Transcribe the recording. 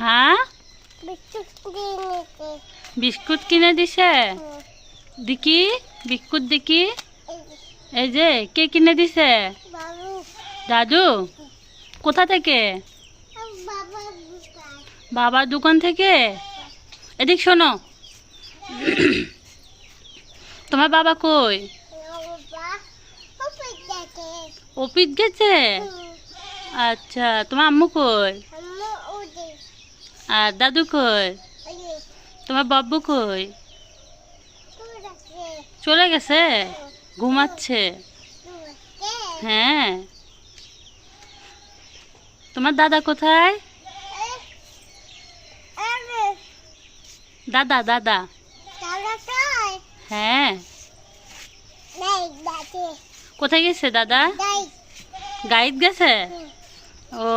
হ্যাঁ, বিস্কুট কিনে দিছে। দেখি বিস্কুট দেখি। এই যে কে কিনে দিছে? দাদু। কোথা থেকে? বাবার দোকান থেকে। এদিক শোনো, তোমার বাবা কই? অফিস গেছে। আচ্ছা, তোমার আম্মু কই? আর দাদু কই? তোমার বাব্বু কই? চলে গেছে, ঘুমাচ্ছে। হ্যাঁ, তোমার দাদা কোথায়? দাদা দাদা। হ্যাঁ, কোথায় গেছে দাদা? গাইড গেছে। ও